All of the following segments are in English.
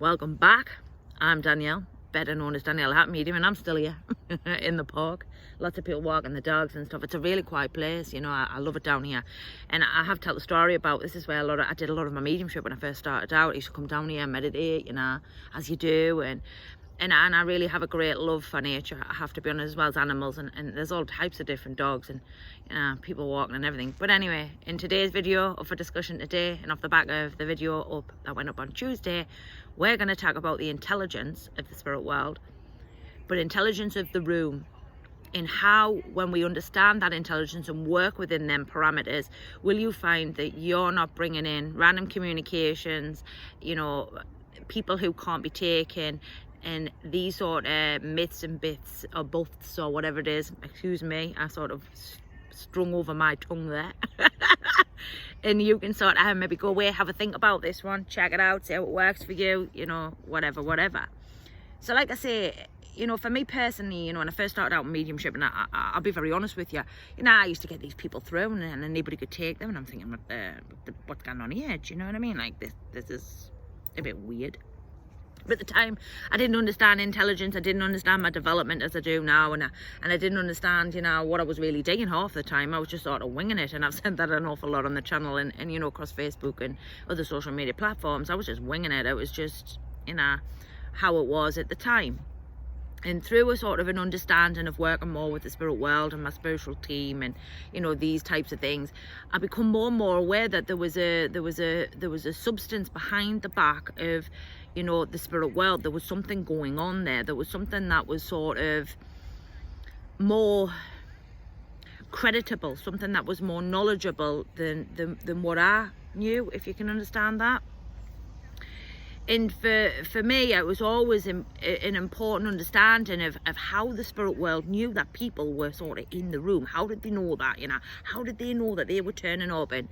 Welcome back. I'm Danielle, better known as Danielle Hat Medium, and I'm still here in the park. Lots of people walking the dogs and stuff. It's a really quiet place, you know. I love it down here. And I have to tell the story about this is where I did a lot of my mediumship when I first started out. I used to come down here and meditate, you know, as you do, and I really have a great love for nature, I have to be honest, as well as animals, and there's all types of different dogs and, you know, people walking and everything. But anyway, in today's video, up for discussion today, and off the back of the video that went up on Tuesday, we're going to talk about the intelligence of the spirit world, but intelligence of the room, and how, when we understand that intelligence and work within them parameters, will you find that you're not bringing in random communications, you know, people who can't be taken, and these sort of myths and bits or buffs or whatever it is. Excuse me, I sort of strung over my tongue there. And you can sort of maybe go away, have a think about this one, check it out, see how it works for you, you know, whatever. So like I say, you know, for me personally, you know, when I first started out in mediumship, and I'll be very honest with you, you know, I used to get these people through and anybody could take them, and I'm thinking, what's going on here? Do you know what I mean? Like, this is a bit weird. But at the time, I didn't understand intelligence. I didn't understand my development as I do now, and I didn't understand, you know, what I was really digging half the time. I was just sort of winging it, and I've said that an awful lot on the channel and you know, across Facebook and other social media platforms. I was just winging it. It was just, you know, how it was at the time. And through a sort of an understanding of working more with the spirit world and my spiritual team and, you know, these types of things, I become more and more aware that there was a substance behind the back of, you know, the spirit world. There was something going on there. There was something that was sort of more creditable, something that was more knowledgeable than what I knew, if you can understand that. And for me, it was always an important understanding of how the spirit world knew that people were sort of in the room. How did they know that, you know? How did they know that they were turning up? And,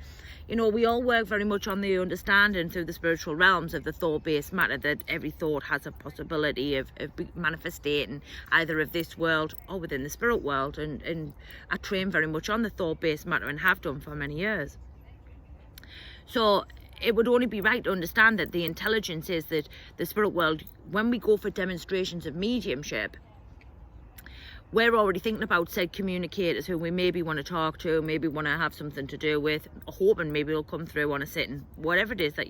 you know, we all work very much on the understanding through the spiritual realms of the thought-based matter, that every thought has a possibility of manifesting either of this world or within the spirit world. And I train very much on the thought-based matter and have done for many years. So it would only be right to understand that the intelligence is that the spirit world, when we go for demonstrations of mediumship, we're already thinking about said communicators who we maybe want to talk to, maybe want to have something to do with, hoping maybe they'll come through on a sitting, whatever it is that,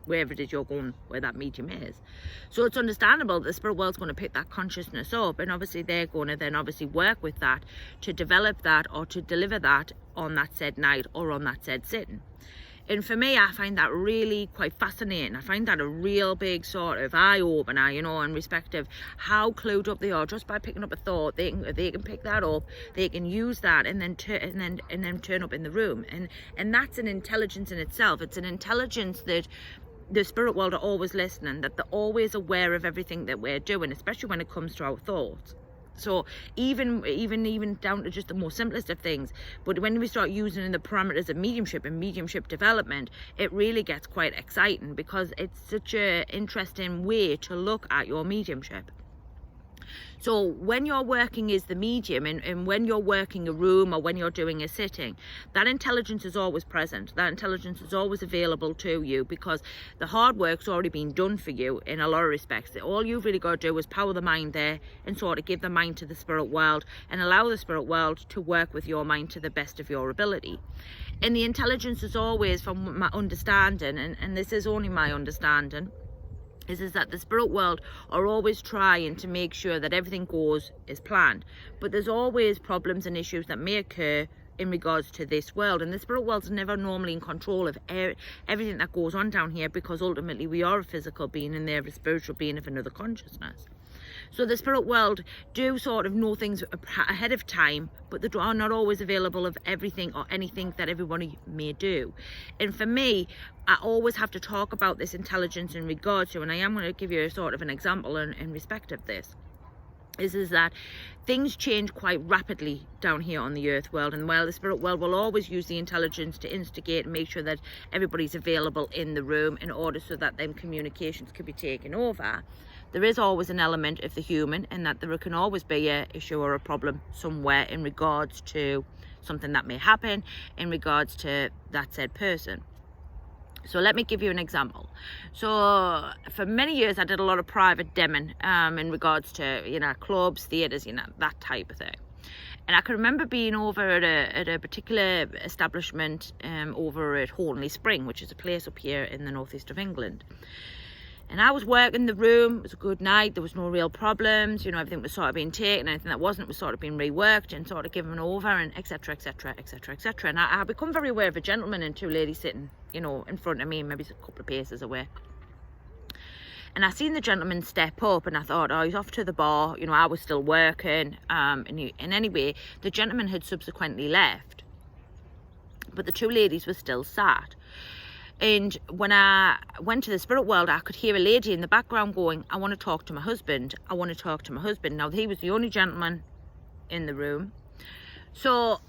wherever it is you're going, where that medium is. So it's understandable that the spirit world's going to pick that consciousness up, and obviously they're going to then obviously work with that to develop that or to deliver that on that said night or on that said sitting. And for me, I find that really quite fascinating. I find that a real big sort of eye-opener, you know, in respect of how clued up they are just by picking up a thought. They can pick that up, they can use that, and then turn up in the room. And that's an intelligence in itself. It's an intelligence that the spirit world are always listening, that they're always aware of everything that we're doing, especially when it comes to our thoughts. So even down to just the more simplest of things, but when we start using in the parameters of mediumship and mediumship development, it really gets quite exciting, because it's such an interesting way to look at your mediumship. So when you're working as the medium, and when you're working a room or when you're doing a sitting, that intelligence is always present. That intelligence is always available to you, because the hard work's already been done for you in a lot of respects. All you've really got to do is power the mind there and sort of give the mind to the spirit world and allow the spirit world to work with your mind to the best of your ability. And the intelligence is always, from my understanding, and this is only my understanding, is that the spirit world are always trying to make sure that everything goes as planned. But there's always problems and issues that may occur in regards to this world, and the spirit world's never normally in control of everything that goes on down here, because ultimately we are a physical being and they're a spiritual being of another consciousness. So the spirit world do sort of know things ahead of time, but they are not always available of everything or anything that everybody may do. And for me, I always have to talk about this intelligence in regards to, and I am going to give you a sort of an example in respect of this, is that things change quite rapidly down here on the earth world, and while the spirit world will always use the intelligence to instigate and make sure that everybody's available in the room in order so that them communications can be taken over, there is always an element of the human, and that there can always be an issue or a problem somewhere in regards to something that may happen in regards to that said person. So let me give you an example. So for many years I did a lot of private demming in regards to, you know, clubs, theatres, you know, that type of thing. And I can remember being over at a particular establishment over at Hornley Spring, which is a place up here in the northeast of England. And I was working the room. It was a good night. There was no real problems. You know, everything was sort of being taken. Anything that wasn't was sort of being reworked and sort of given over, and etc, etc, etc, etc. And I become very aware of a gentleman and two ladies sitting, you know, in front of me, maybe a couple of paces away. And I seen the gentleman step up, and I thought, oh, he's off to the bar. You know, I was still working. And anyway, the gentleman had subsequently left, but the two ladies were still sat. And when I went to the spirit world, I could hear a lady in the background going, I want to talk to my husband. I want to talk to my husband. Now, he was the only gentleman in the room. So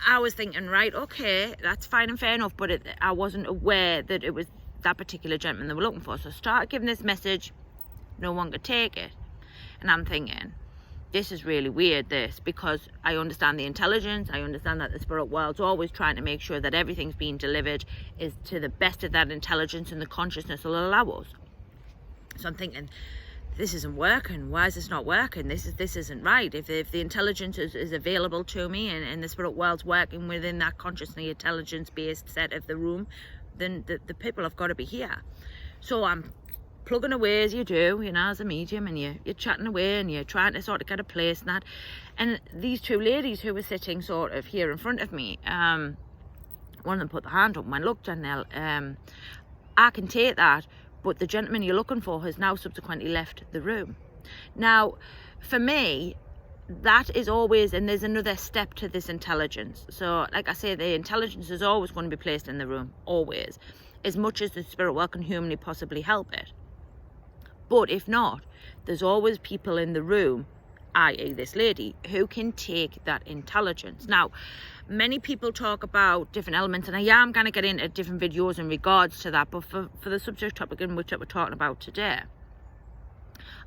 I was thinking, right, okay, that's fine and fair enough. But I wasn't aware that it was that particular gentleman they were looking for. So I started giving this message. No one could take it. And I'm thinking, this is really weird, this, because I understand the intelligence. I understand that the spirit world's always trying to make sure that everything's being delivered is to the best of that intelligence and the consciousness will allow us. So I'm thinking, this isn't working. Why is this not working? This isn't right. If the intelligence is available to me and the spirit world's working within that consciously intelligence-based set of the room, then the people have got to be here. So I'm plugging away as you do, you know, as a medium, and you're chatting away and you're trying to sort of get a place and that. And these two ladies who were sitting sort of here in front of me, one of them put the hand up and went, look, Danielle, I can take that, but the gentleman you're looking for has now subsequently left the room. Now, for me, that is always, and there's another step to this intelligence. So, like I say, the intelligence is always going to be placed in the room, always, as much as the spirit world can humanly possibly help it. But if not, there's always people in the room, i.e. this lady, who can take that intelligence. Now, many people talk about different elements, and I am going to get into different videos in regards to that, but for the subject topic in which we're talking about today,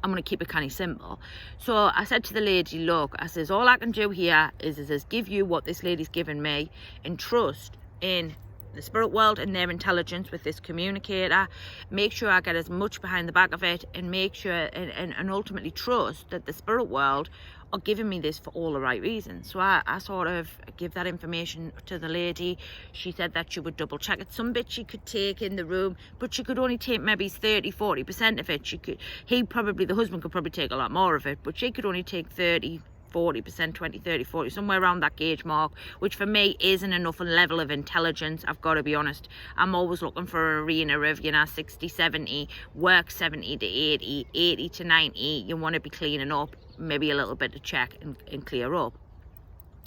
I'm going to keep it kind of simple. So I said to the lady, look, I says, all I can do here is give you what this lady's given me and trust in the spirit world and their intelligence with this communicator. Make sure I get as much behind the back of it, and make sure and ultimately trust that the spirit world are giving me this for all the right reasons. So I sort of give that information to the lady. She said that she would double check it. Some bits she could take in the room, but she could only take maybe 30-40% of it. The husband could probably take a lot more of it, but she could only take 30-40%, 20-30-40, somewhere around that gauge mark, which for me isn't enough level of intelligence. I've got to be honest. I'm always looking for an arena of, you know, 60-70, work 70-80, 80-90. You want to be cleaning up, maybe a little bit to check and clear up.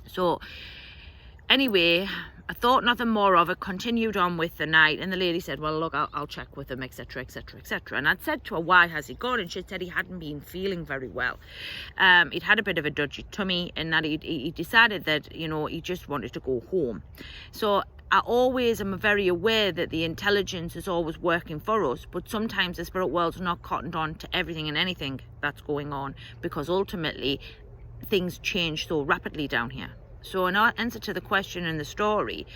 So anyway, I thought nothing more of it, continued on with the night, and the lady said, well, look, I'll check with him, etc, etc, etc. And I'd said to her, why has he gone? And she said he hadn't been feeling very well. He'd had a bit of a dodgy tummy, and that he decided that, you know, he just wanted to go home. So I always am very aware that the intelligence is always working for us, but sometimes the spirit world's not cottoned on to everything and anything that's going on, because ultimately things change so rapidly down here. So in answer to the question in the story,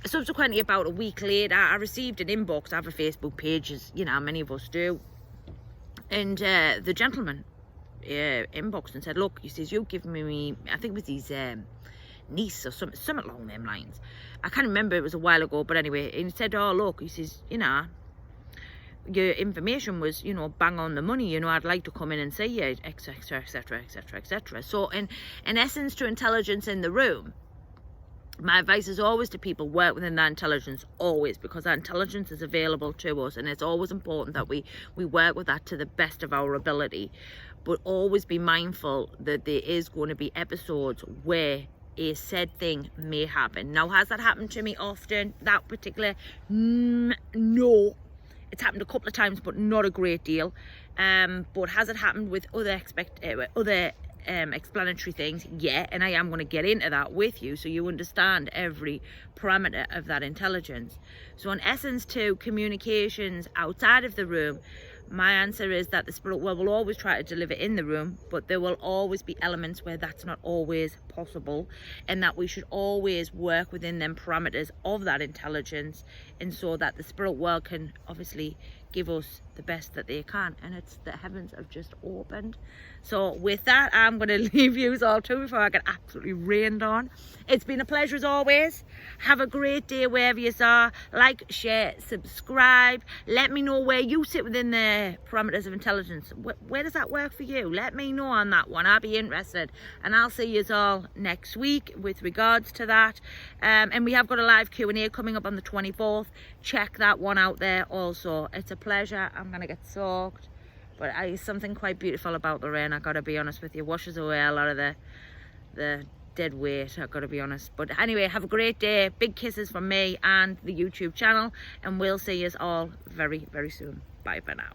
subsequently about a week later, I received an inbox. I have a Facebook page, as you know, many of us do, and the gentleman inboxed and said, look, he says, you've given me, I think it was his niece or something along them lines. I can't remember, it was a while ago, but anyway, and he said, oh, look, he says, you know, your information was, you know, bang on the money, you know, I'd like to come in and see you, etc, etc, etc, etc. So in essence, to intelligence in the room, my advice is always to people, work within that intelligence, always, because that intelligence is available to us, and it's always important that we work with that to the best of our ability. But always be mindful that there is going to be episodes where a said thing may happen. Now, has that happened to me often, that particular? No. It's happened a couple of times, but not a great deal. But has it happened with other explanatory things? Yeah, and I am going to get into that with you so you understand every parameter of that intelligence. So in essence, to communications outside of the room, My answer is that the spirit world will always try to deliver in the room, but there will always be elements where that's not always possible, and that we should always work within them parameters of that intelligence, and so that the spirit world can obviously give us the best that they can. And it's the heavens have just opened. So with that, I'm going to leave you all too before I get absolutely rained on. It's been a pleasure as always. Have a great day wherever you are. Like, share, subscribe. Let me know where you sit within the parameters of intelligence. Where does that work for you? Let me know on that one. I'll be interested. And I'll see you all next week with regards to that. And we have got a live Q&A coming up on the 24th. Check that one out there also. It's a pleasure. I'm going to get soaked. But it's something quite beautiful about the rain, I gotta be honest with you. Washes away a lot of the dead weight, I gotta be honest. But anyway, have a great day. Big kisses from me and the YouTube channel, and we'll see you all very, very soon. Bye for now.